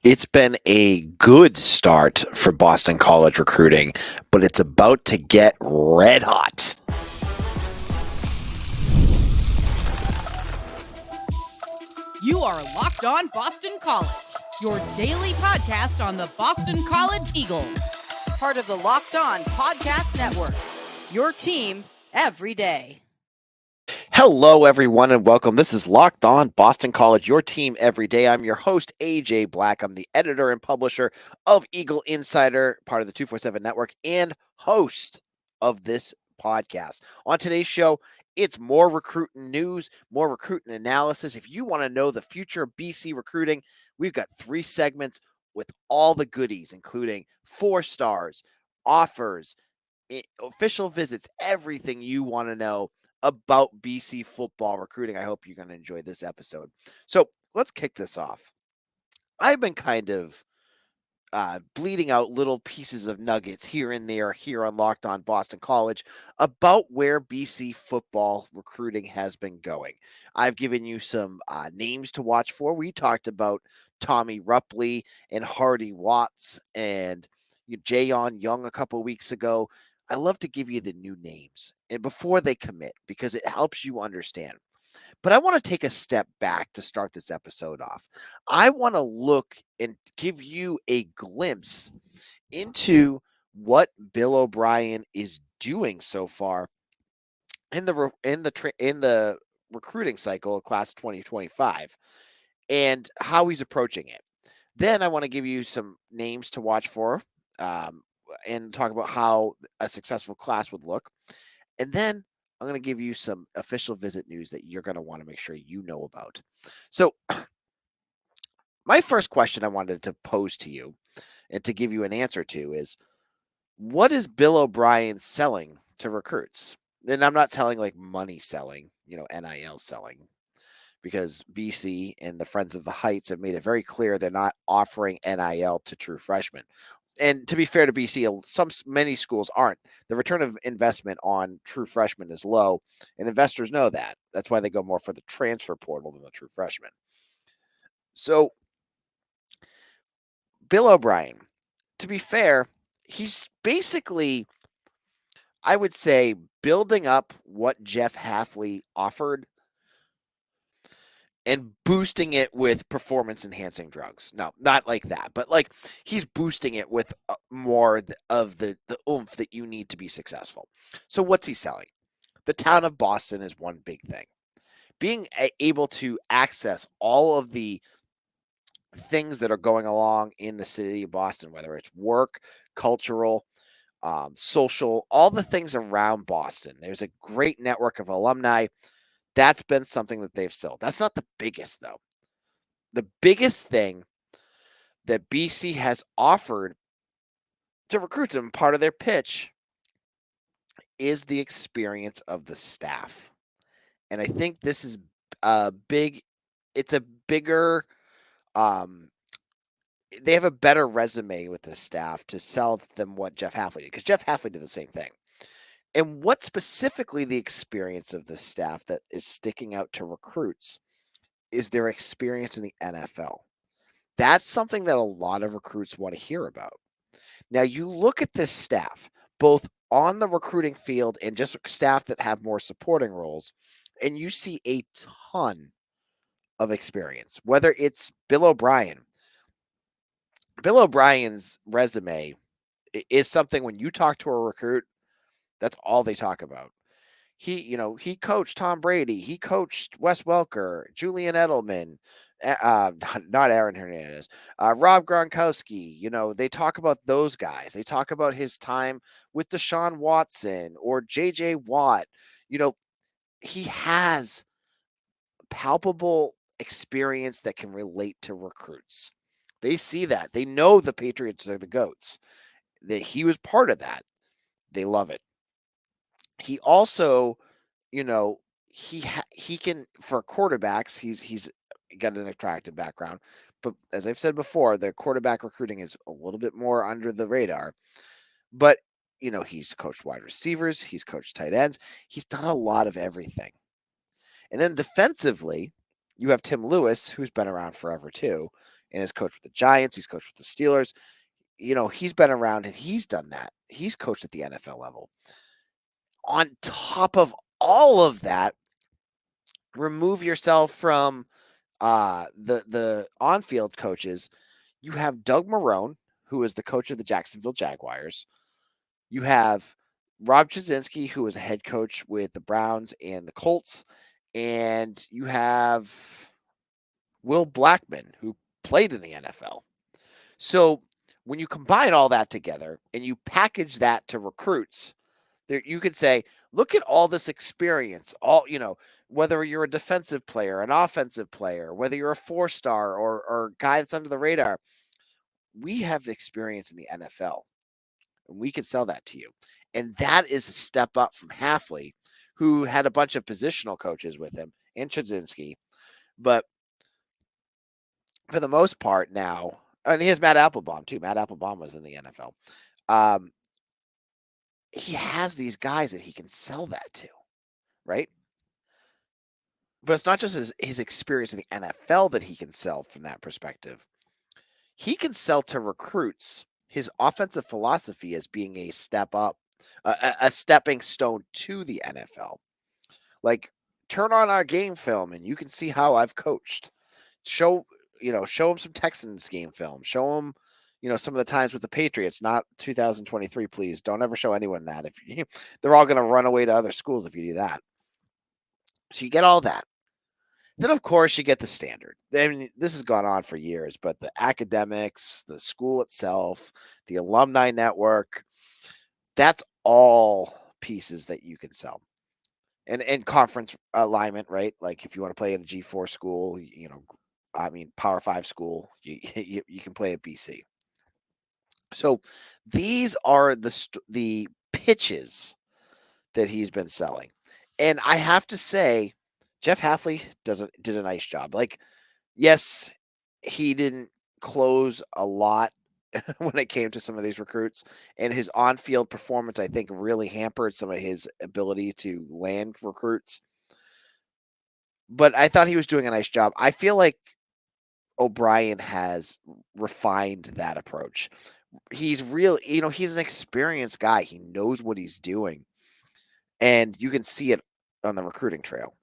It's been a good start for Boston College recruiting, but it's about to get red hot. You are Locked On Boston College, your daily podcast on the Boston College Eagles. Part of the Locked On Podcast Network, your team every day. Hello, everyone, and welcome. This is Locked On Boston College, your team every day. I'm your host, AJ Black. I'm the editor and publisher of Eagle Insider, part of the 247 Network, and host of this podcast. On today's show, it's more recruiting news, more recruiting analysis. If you want to know the future of BC recruiting, we've got 3 segments with all the goodies, including 4 stars, offers, official visits, everything you want to know about BC football recruiting. I hope you're going to enjoy this episode. So let's kick this off. I've been kind of bleeding out little pieces of nuggets here and there here on Locked On Boston College about where BC football recruiting has been going. I've given you some names to watch for. We talked about Tommy Rupley and Hardy Watts and Jon Young a couple weeks ago. I love to give you the new names and before they commit because it helps you understand. But I want to take a step back to start this episode off. I want to look and give you a glimpse into what Bill O'Brien is doing so far in the recruiting cycle of class of 2025 and how he's approaching it. Then I want to give you some names to watch for and talk about how a successful class would look. And then I'm going to give you some official visit news that you're going to want to make sure you know about. So, my first question I wanted to pose to you and to give you an answer to is what is Bill O'Brien selling to recruits? And I'm not telling like money selling, NIL selling, because BC and the Friends of the Heights have made it very clear they're not offering NIL to true freshmen. And to be fair to BC, many schools aren't. The return of investment on true freshmen is low, and investors know that. That's why they go more for the transfer portal than the true freshman. So, Bill O'Brien, to be fair, he's basically, I would say, building up what Jeff Hafley offered and boosting it with performance enhancing drugs. No, not like that, but like he's boosting it with more of the oomph that you need to be successful. So what's he selling? The town of Boston is one big thing. Being able to access all of the things that are going along in the city of Boston, whether it's work, cultural, social, all the things around Boston. There's a great network of alumni. That's been something that they've sold. That's not the biggest, though. The biggest thing that BC has offered to recruits and part of their pitch is the experience of the staff. And I think this is it's a bigger, they have a better resume with the staff to sell them what Jeff Hafley did, because Jeff Hafley did the same thing. And what specifically the experience of the staff that is sticking out to recruits is their experience in the NFL. That's something that a lot of recruits want to hear about. Now, you look at this staff, both on the recruiting field and just staff that have more supporting roles, and you see a ton of experience, whether it's Bill O'Brien. Bill O'Brien's resume is something when you talk to a recruit, that's all they talk about. He coached Tom Brady. He coached Wes Welker, Julian Edelman, not Aaron Hernandez, Rob Gronkowski. They talk about those guys. They talk about his time with Deshaun Watson or J.J. Watt. He has palpable experience that can relate to recruits. They see that. They know the Patriots are the GOATs. That he was part of that. They love it. He also, he can, for quarterbacks, he's got an attractive background. But as I've said before, the quarterback recruiting is a little bit more under the radar. But, he's coached wide receivers. He's coached tight ends. He's done a lot of everything. And then defensively, you have Tim Lewis, who's been around forever too. and has coached with the Giants. He's coached with the Steelers. He's been around and he's done that. He's coached at the NFL level. On top of all of that, remove yourself from the on-field coaches. You have Doug Marrone, who is the coach of the Jacksonville Jaguars. You have Rob Chudzinski, who is a head coach with the Browns and the Colts. And you have Will Blackman, who played in the NFL. So when you combine all that together and you package that to recruits, you could say, look at all this experience, whether you're a defensive player, an offensive player, whether you're a 4-star or a guy that's under the radar, we have experience in the NFL and we can sell that to you. And that is a step up from Hafley, who had a bunch of positional coaches with him, and Chudzinski. But for the most part now, and he has Matt Applebaum too. Matt Applebaum was in the NFL. He has these guys that he can sell that to, right? But it's not just his experience in the NFL that he can sell from that perspective. He can sell to recruits his offensive philosophy as being a step up, a stepping stone to the NFL. Like, turn on our game film and you can see how I've coached. Show him some Texans game film. Show him, some of the times with the Patriots, not 2023, please. Don't ever show anyone that. They're all going to run away to other schools if you do that. So you get all that. Then, of course, you get the standard. I mean, this has gone on for years, but the academics, the school itself, the alumni network, that's all pieces that you can sell. And conference alignment, right? Like if you want to play in a G4 school, Power 5 school, you can play at BC. So these are the pitches that he's been selling. And I have to say, Jeff Hafley did a nice job. Like, yes, he didn't close a lot when it came to some of these recruits, and his on-field performance, I think, really hampered some of his ability to land recruits. But I thought he was doing a nice job. I feel like O'Brien has refined that approach. He's he's an experienced guy. He knows what he's doing, and you can see it on the recruiting trail.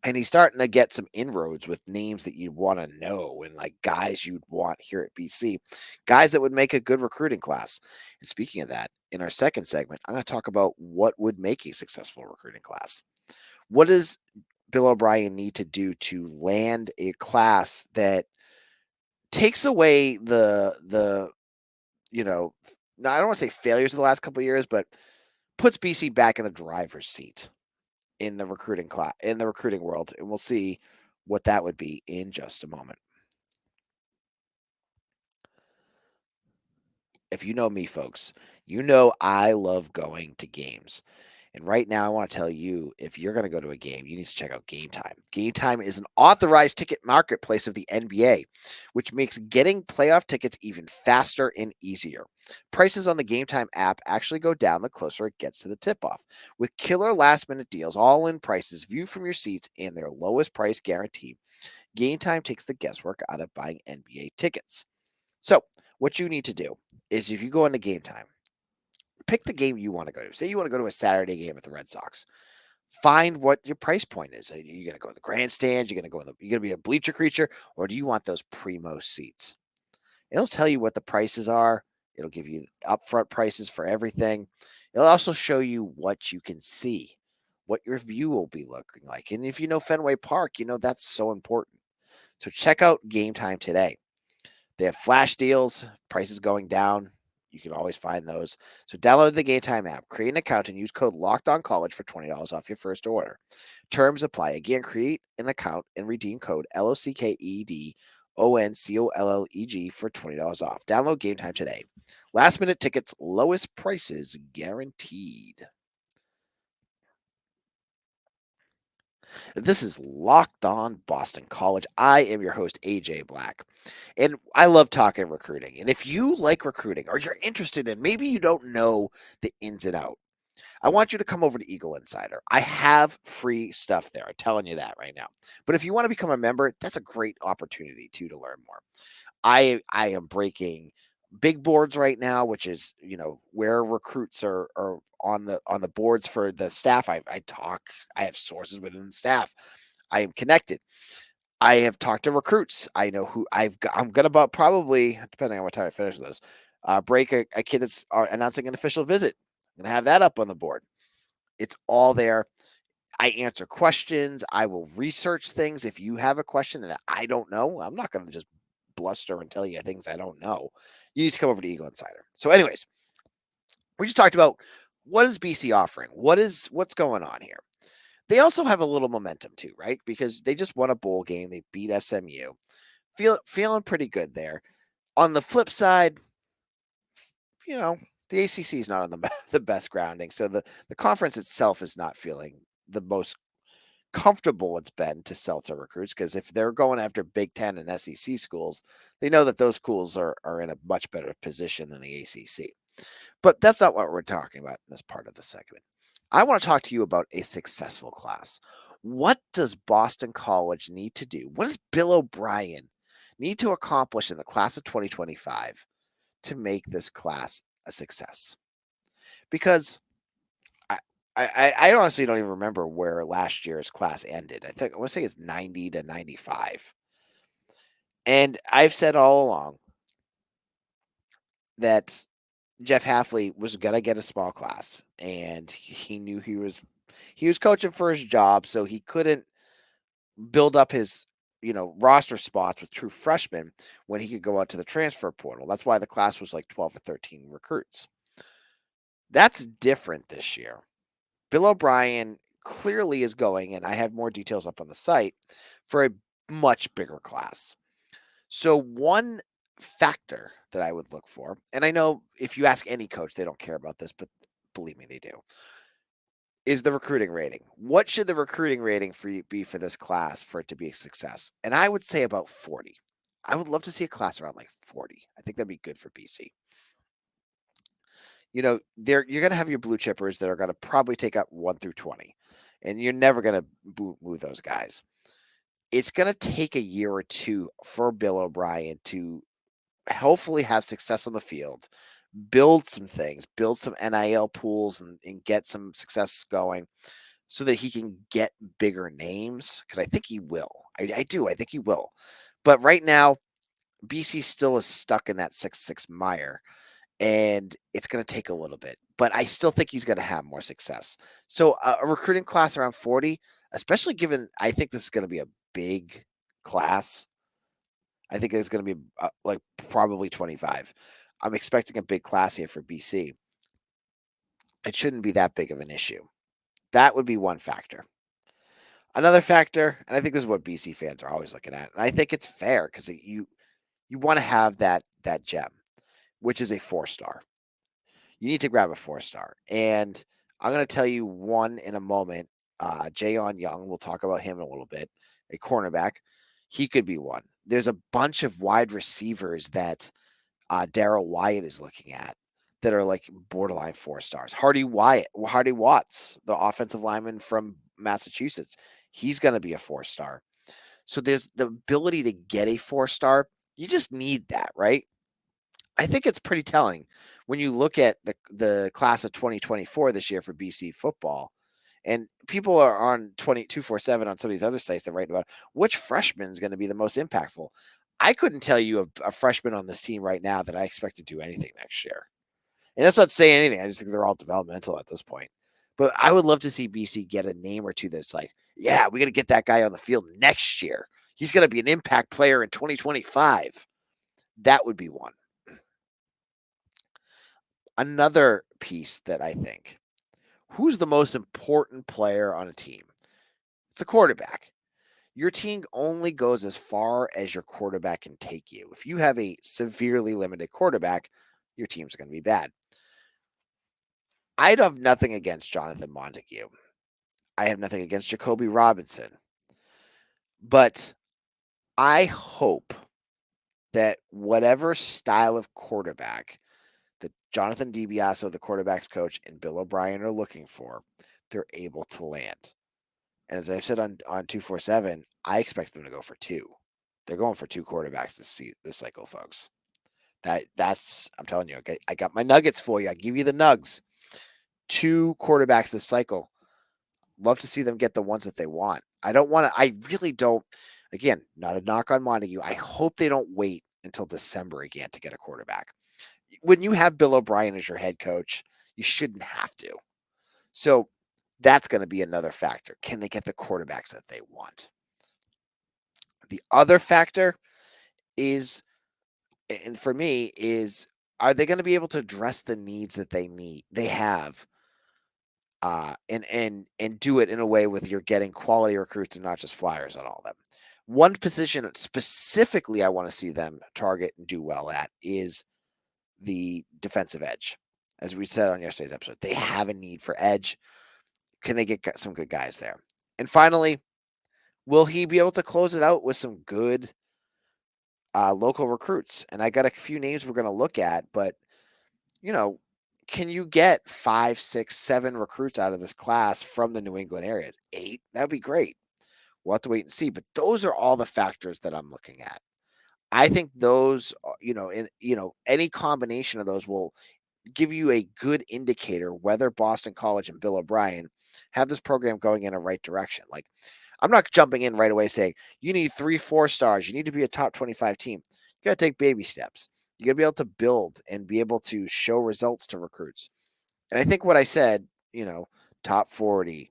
And he's starting to get some inroads with names that you'd want to know and like guys you'd want here at BC, guys that would make a good recruiting class. And speaking of that, in our second segment, I'm going to talk about what would make a successful recruiting class. What does Bill O'Brien need to do to land a class that takes away the I don't want to say failures of the last couple of years, but puts BC back in the driver's seat in the recruiting world, and we'll see what that would be in just a moment. If you know me, folks, you know I love going to games. And right now, I want to tell you, if you're going to go to a game, you need to check out Gametime. Gametime is an authorized ticket marketplace of the NBA, which makes getting playoff tickets even faster and easier. Prices on the Gametime app actually go down the closer it gets to the tip-off, with killer last-minute deals, all-in prices viewed from your seats, and their lowest price guarantee. Gametime takes the guesswork out of buying NBA tickets. So, what you need to do is if you go into Gametime, pick the game you want to go to. Say you want to go to a Saturday game at the Red Sox. Find what your price point is. Are you going to go to the grandstand? You're going to be a bleacher creature, or do you want those primo seats? It'll tell you what the prices are. It'll give you upfront prices for everything. It'll also show you what you can see, what your view will be looking like. And if you know Fenway Park, that's so important. So check out Gametime today. They have flash deals, prices going down. You can always find those. So download the Gametime app, create an account, and use code LOCKEDONCollege for $20 off your first order. Terms apply. Again, create an account and redeem code LOCKEDONCOLLEG for $20 off. Download Gametime today. Last minute tickets, lowest prices guaranteed. This is Locked On Boston College. I am your host, AJ Black, and I love talking recruiting. And if you like recruiting or you're interested in, maybe you don't know the ins and out, I want you to come over to Eagle Insider. I have free stuff there. I'm telling you that right now. But if you want to become a member, that's a great opportunity too to learn more. I am breaking big boards right now, which is where recruits are on the boards for the staff. I have sources within the staff. I am connected. I have talked to recruits. I know who I'm gonna about probably, depending on what time I finish this, break a kid that's announcing an official visit. I'm gonna have that up on the board. It's all there. I answer questions. I will research things. If you have a question that I don't know, I'm not gonna just bluster and tell you things I don't know. You need to come over to Eagle Insider. So, anyways, we just talked about what is BC offering. What's going on here? They also have a little momentum too, right? Because they just won a bowl game. They beat SMU. Feeling pretty good there. On the flip side, the ACC is not on the best grounding. So the conference itself is not feeling the most comfortable it's been to sell to recruits, because if they're going after Big Ten and SEC schools, they know that those schools are in a much better position than the ACC. But that's not what we're talking about in this part of the segment. I want to talk to you about a successful class. What does Boston College need to do? What does Bill O'Brien need to accomplish in the class of 2025 to make this class a success? Because I honestly don't even remember where last year's class ended. I want to say it's 90 to 95. And I've said all along that Jeff Halfley was gonna get a small class, and he knew he was coaching for his job, so he couldn't build up his roster spots with true freshmen when he could go out to the transfer portal. That's why the class was like 12 or 13 recruits. That's different this year. Bill O'Brien clearly is going, and I have more details up on the site, for a much bigger class. So one factor that I would look for, and I know if you ask any coach, they don't care about this, but believe me, they do, is the recruiting rating. What should the recruiting rating be for this class for it to be a success? And I would say about 40. I would love to see a class around like 40. I think that'd be good for BC. You're going to have your blue chippers that are going to probably take up 1 through 20, and you're never going to move those guys. It's going to take a year or two for Bill O'Brien to hopefully have success on the field, build some things, build some NIL pools, and get some success going so that he can get bigger names, because I think he will. I do. I think he will. But right now, BC still is stuck in that 6-6 mire, and it's going to take a little bit. But I still think he's going to have more success. So a recruiting class around 40, especially given I think this is going to be a big class. I think it's going to be like probably 25. I'm expecting a big class here for BC. It shouldn't be that big of an issue. That would be one factor. Another factor, and I think this is what BC fans are always looking at, and I think it's fair because you want to have that gem, which is a 4-star. You need to grab a 4-star, and I'm going to tell you one in a moment. Jon Young, we'll talk about him in a little bit. A cornerback, he could be one. There's a bunch of wide receivers that Darryl Wyatt is looking at that are like borderline 4-stars. Hardy Watts, the offensive lineman from Massachusetts, he's going to be a 4-star. So there's the ability to get a 4-star. You just need that, right? I think it's pretty telling when you look at the class of 2024 this year for BC football. And people are on 247 on some of these other sites that write about which freshman is going to be the most impactful. I couldn't tell you a freshman on this team right now that I expect to do anything next year. And that's not saying anything. I just think they're all developmental at this point. But I would love to see BC get a name or two that's like, yeah, we got to get that guy on the field next year. He's going to be an impact player in 2025. That would be one. Another piece that I think, who's the most important player on a team? It's the quarterback. Your team only goes as far as your quarterback can take you. If you have a severely limited quarterback, your team's going to be bad. I'd have nothing against Jonathan Montague. I have nothing against Jacoby Robinson. But I hope that whatever style of quarterback that Jonathan DiBiase, the quarterback's coach, and Bill O'Brien are looking for, they're able to land. And as I've said on 247, I expect them to go for two. They're going for two quarterbacks this cycle, folks. That's I'm telling you. Okay, I got my nuggets for you. I give you the nugs. Two quarterbacks this cycle. Love to see them get the ones that they want. I don't want to. I really don't. Again, not a knock on Montague. I hope they don't wait until December again to get a quarterback. When you have Bill O'Brien as your head coach, you shouldn't have to. So that's going to be another factor. Can they get the quarterbacks that they want? The other factor is, and for me, is are they going to be able to address the needs that they have, and do it in a way with you're getting quality recruits and not just flyers on all of them. One position specifically I want to see them target and do well at is the defensive edge. As we said on yesterday's episode, they have a need for edge. Can they get some good guys there? And finally, will he be able to close it out with some good local recruits? And I got a few names we're going to look at, but can you get 5, 6, 7 recruits out of this class from the New England area? 8, that'd be great. We'll have to wait and see. But those are all the factors that I'm looking at. I think those, any combination of those will give you a good indicator whether Boston College and Bill O'Brien have this program going in a right direction. Like, I'm not jumping in right away saying you need 3, 4 stars. You need to be a top 25 team. You got to take baby steps. You got to be able to build and be able to show results to recruits. And I think what I said, top 40,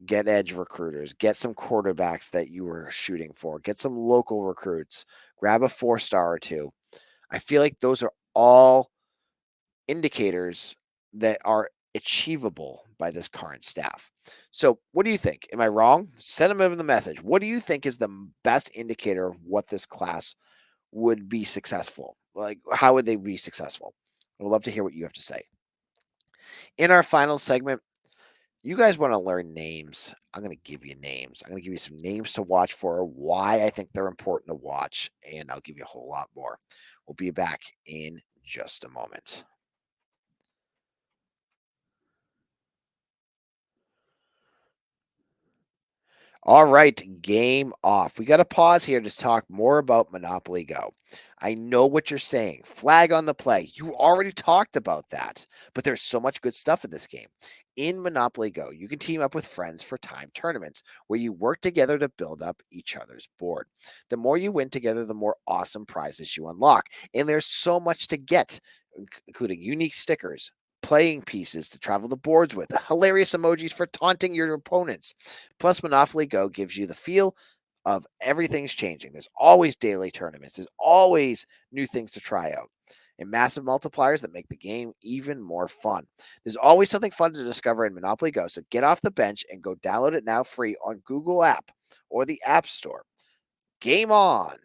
get edge recruiters, get some quarterbacks that you were shooting for, get some local recruits, grab a 4-star or 2. I feel like those are all indicators that are achievable by this current staff. So what do you think? Am I wrong? Send them over the message. What do you think is the best indicator of what this class would be successful? Like, how would they be successful? I would love to hear what you have to say. In our final segment, you guys want to learn names. I'm going to give you names. I'm going to give you some names to watch for, why I think they're important to watch, and I'll give you a whole lot more. We'll be back in just a moment. All right, game off. We got to pause here to talk more about Monopoly Go. I know what you're saying. Flag on the play. You already talked about that, but there's so much good stuff in this game. In Monopoly Go, you can team up with friends for time tournaments where you work together to build up each other's board. The more you win together, the more awesome prizes you unlock. And there's so much to get, including unique stickers, playing pieces to travel the boards with, hilarious emojis for taunting your opponents. Plus, Monopoly Go gives you the feel of everything's changing. There's always daily tournaments. There's always new things to try out. And massive multipliers that make the game even more fun. There's always something fun to discover in Monopoly Go, so get off the bench and go download it now free on Google App or the App Store. Game on!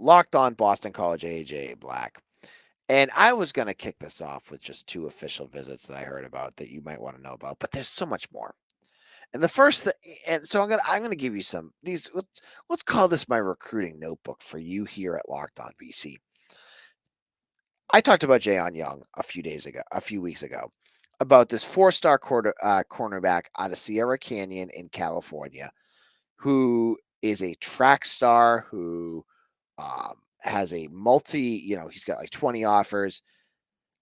Locked on Boston College, AJ Black. And I was going to kick this off with just 2 official visits that I heard about that you might want to know about, but there's so much more. And the first thing, and so I'm gonna give you some these. Let's call this my recruiting notebook for you here at Locked On BC. I talked about Jon Young a few weeks ago, about this 4-star cornerback out of Sierra Canyon in California, who is a track star, who has a he's got like 20 offers.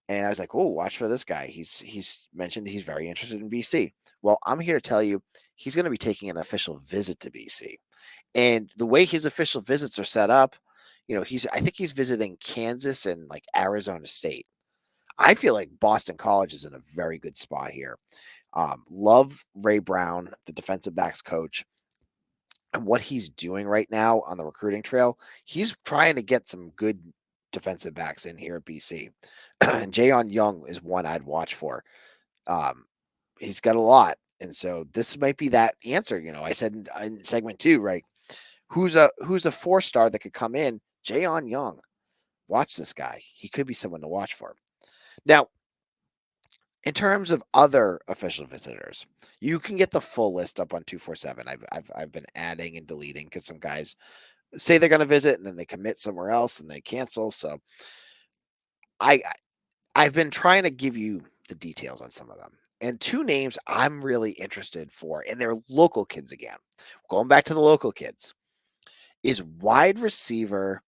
And I was like, oh, watch for this guy. He's mentioned he's very interested in BC. Well, I'm here to tell you he's going to be taking an official visit to BC. And the way his official visits are set up, I think he's visiting Kansas and like Arizona State. I feel like Boston College is in a very good spot here. Love Ray Brown, the defensive backs coach, and what he's doing right now on the recruiting trail. He's trying to get some good defensive backs in here at BC. And Jon Young is one I'd watch for. He's got a lot. And so this might be that answer. I said in segment 2, right? Who's a 4-star that could come in? Jon Young. Watch this guy. He could be someone to watch for. Now, In terms of other official visitors, you can get the full list up on 247. I've been adding and deleting because some guys say they're going to visit and then they commit somewhere else and they cancel. So I I've been trying to give you the details on some of them. And two names I'm really interested for, and they're local kids again. Going back to the local kids, is wide receiver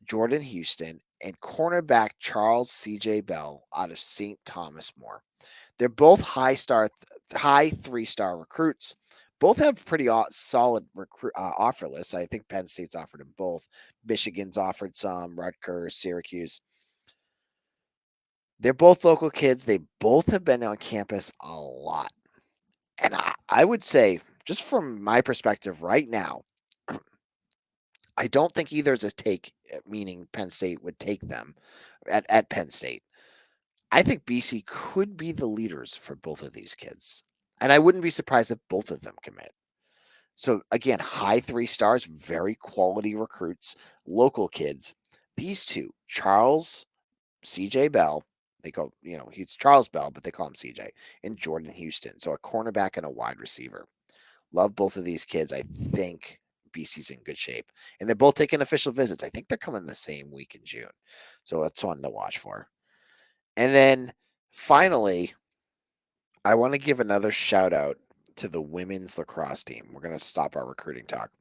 Jordan Houston and cornerback Charles C.J. Bell out of St. Thomas More. They're both high 3-star recruits. Both have pretty solid offer lists. I think Penn State's offered them both. Michigan's offered some, Rutgers, Syracuse. They're both local kids. They both have been on campus a lot. And I would say, just from my perspective right now, I don't think either is a take, meaning Penn State would take them at Penn State. I think BC could be the leaders for both of these kids. And I wouldn't be surprised if both of them commit. So again, high 3 stars, very quality recruits, local kids. These two, Charles CJ Bell, they call, he's Charles Bell, but they call him CJ, and Jordan Houston. So a cornerback and a wide receiver. Love both of these kids. I think BC's in good shape. And they're both taking official visits. I think they're coming the same week in June. So that's one to watch for. And then finally, I want to give another shout out to the women's lacrosse team. We're going to stop our recruiting talk.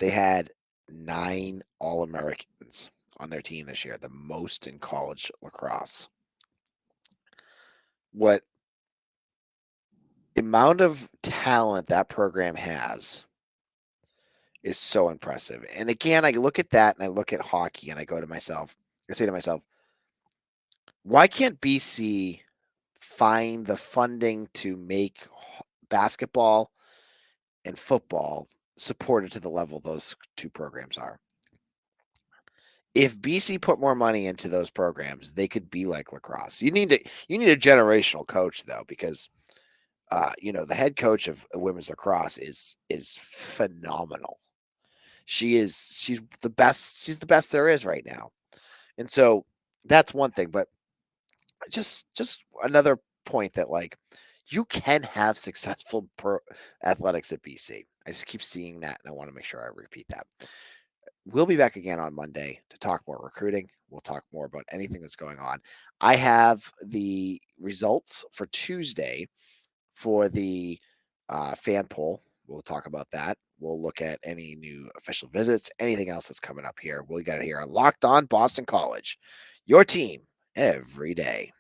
They had 9 All-Americans on their team this year, the most in college lacrosse. What amount of talent that program has is so impressive. And again, I look at that and I look at hockey and I say to myself, why can't BC find the funding to make basketball and football supported to the level those two programs are? If BC put more money into those programs, they could be like lacrosse. You need a generational coach though, because the head coach of women's lacrosse is phenomenal. She's the best. She's the best there is right now. And so that's one thing, but just another point that you can have successful pro athletics at BC. I just keep seeing that and I want to make sure I repeat that. We'll be back again on Monday to talk more recruiting. We'll talk more about anything that's going on. I have the results for Tuesday for the fan poll. We'll talk about that. We'll look at any new official visits, anything else that's coming up here. We got it here on Locked On Boston College, your team every day.